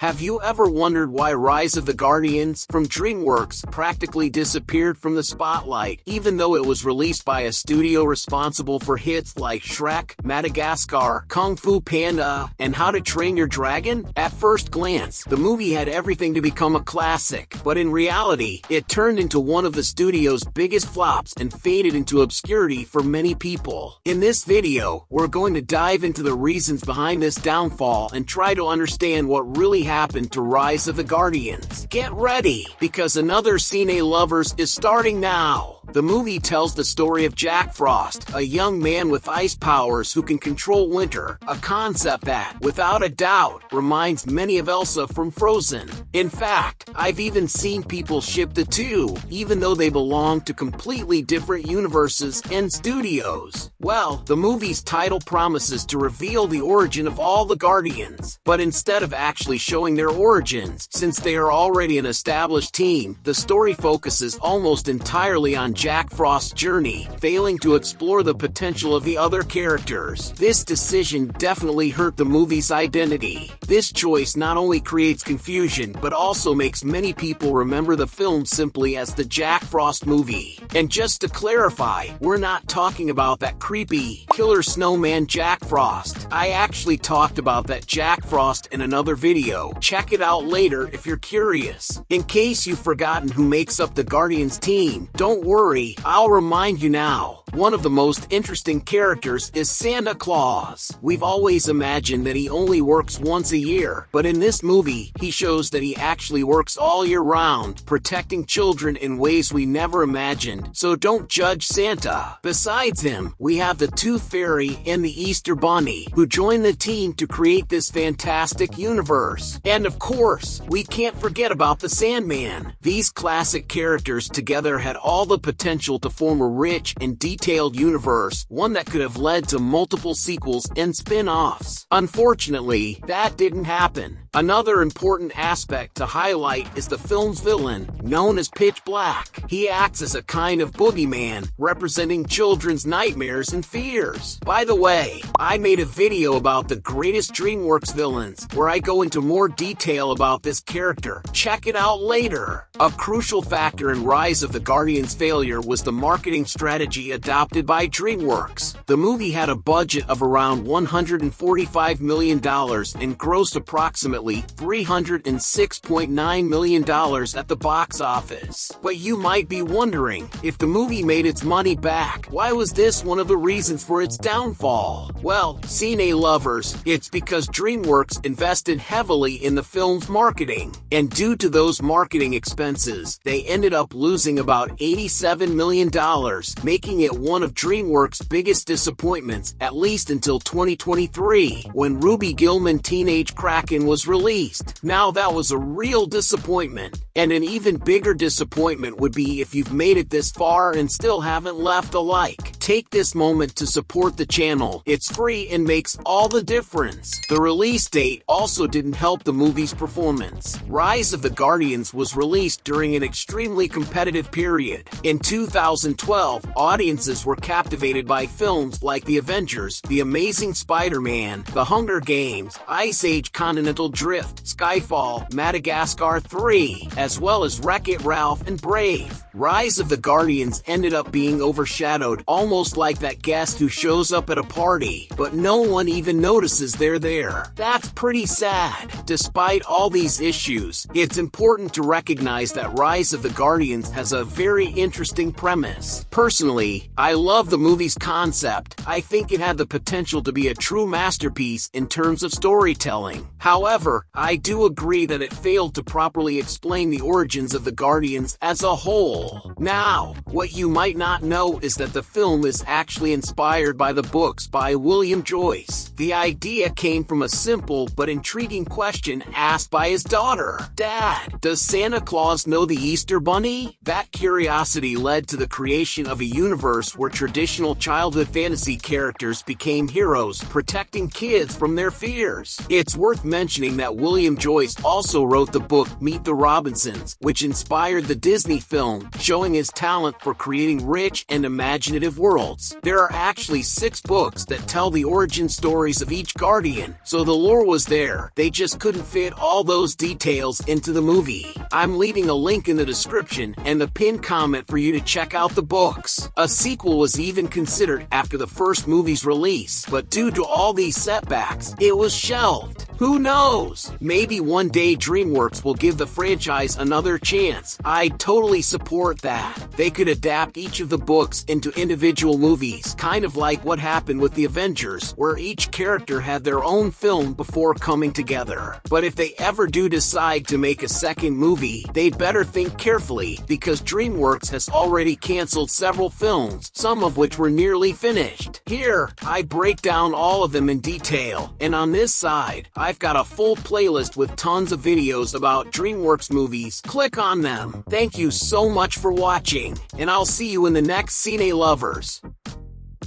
Have you ever wondered why Rise of the Guardians from DreamWorks practically disappeared from the spotlight, even though it was released by a studio responsible for hits like Shrek, Madagascar, Kung Fu Panda, and How to Train Your Dragon? At first glance, the movie had everything to become a classic, but in reality, it turned into one of the studio's biggest flops and faded into obscurity for many people. In this video, we're going to dive into the reasons behind this downfall and try to understand what really happened to Rise of the Guardians. Get ready, because another Cine Lovers is starting now. The movie tells the story of Jack Frost, a young man with ice powers who can control winter, a concept that, without a doubt, reminds many of Elsa from Frozen. In fact, I've even seen people ship the two, even though they belong to completely different universes and studios. Well, the movie's title promises to reveal the origin of all the Guardians, but instead of actually showing their origins, since they are already an established team, the story focuses almost entirely on Jack Frost's journey, failing to explore the potential of the other characters. This decision definitely hurt the movie's identity. This choice not only creates confusion, but also makes many people remember the film simply as the Jack Frost movie. And just to clarify, we're not talking about that creepy, killer snowman Jack Frost. I actually talked about that Jack Frost in another video. Check it out later if you're curious. In case you've forgotten who makes up the Guardians team, don't worry, I'll remind you now. One of the most interesting characters is Santa Claus. We've always imagined that he only works once a year, but in this movie, he shows that he actually works all year round, protecting children in ways we never imagined, so don't judge Santa. Besides him, we have the Tooth Fairy and the Easter Bunny, who join the team to create this fantastic universe. And of course, we can't forget about the Sandman. These classic characters together had all the potential to form a rich and detailed universe, one that could have led to multiple sequels and spin-offs. Unfortunately, that didn't happen. Another important aspect to highlight is the film's villain, known as Pitch Black. He acts as a kind of boogeyman, representing children's nightmares and fears. By the way, I made a video about the greatest DreamWorks villains, where I go into more detail about this character. Check it out later. A crucial factor in Rise of the Guardians' failure was the marketing strategy adopted by DreamWorks. The movie had a budget of around $145 million and grossed approximately $306.9 million at the box office. But you might be wondering, if the movie made its money back, why was this one of the reasons for its downfall? Well, Cine Lovers, it's because DreamWorks invested heavily in the film's marketing. And due to those marketing expenses, they ended up losing about $87 million, making it one of DreamWorks' biggest disappointments, at least until 2023, when Ruby Gillman Teenage Kraken was released. Now that was a real disappointment. And an even bigger disappointment would be if you've made it this far and still haven't left a like. Take this moment to support the channel. It's free and makes all the difference. The release date also didn't help the movie's performance. Rise of the Guardians was released during an extremely competitive period. In 2012, audiences were captivated by films like The Avengers, The Amazing Spider-Man, The Hunger Games, Ice Age Continental Drift, Skyfall, Madagascar 3, as well as Wreck-It Ralph and Brave. Rise of the Guardians ended up being overshadowed, almost like that guest who shows up at a party, but no one even notices they're there. That's pretty sad. Despite all these issues, it's important to recognize that Rise of the Guardians has a very interesting premise. Personally, I love the movie's concept. I think it had the potential to be a true masterpiece in terms of storytelling. However, I do agree that it failed to properly explain the origins of the Guardians as a whole. Now, what you might not know is that the film is actually inspired by the books by William Joyce. The idea came from a simple but intriguing question asked by his daughter. "Dad, does Santa Claus know the Easter Bunny?" That curiosity led to the creation of a universe where traditional childhood fantasy characters became heroes, protecting kids from their fears. It's worth mentioning that William Joyce also wrote the book Meet the Robinsons 2000s, which inspired the Disney film, showing his talent for creating rich and imaginative worlds. There are actually 6 books that tell the origin stories of each Guardian, so the lore was there. They just couldn't fit all those details into the movie. I'm leaving a link in the description and the pinned comment for you to check out the books. A sequel was even considered after the first movie's release, but due to all these setbacks, it was shelved. Who knows? Maybe one day DreamWorks will give the franchise another chance. I totally support that. They could adapt each of the books into individual movies, kind of like what happened with the Avengers, where each character had their own film before coming together. But if they ever do decide to make a second movie, they'd better think carefully, because DreamWorks has already canceled several films, some of which were nearly finished. Here, I break down all of them in detail, and on this side, I've got a full playlist with tons of videos about DreamWorks movies. Click on them. Thank you so much for watching, and I'll see you in the next Cine Lovers.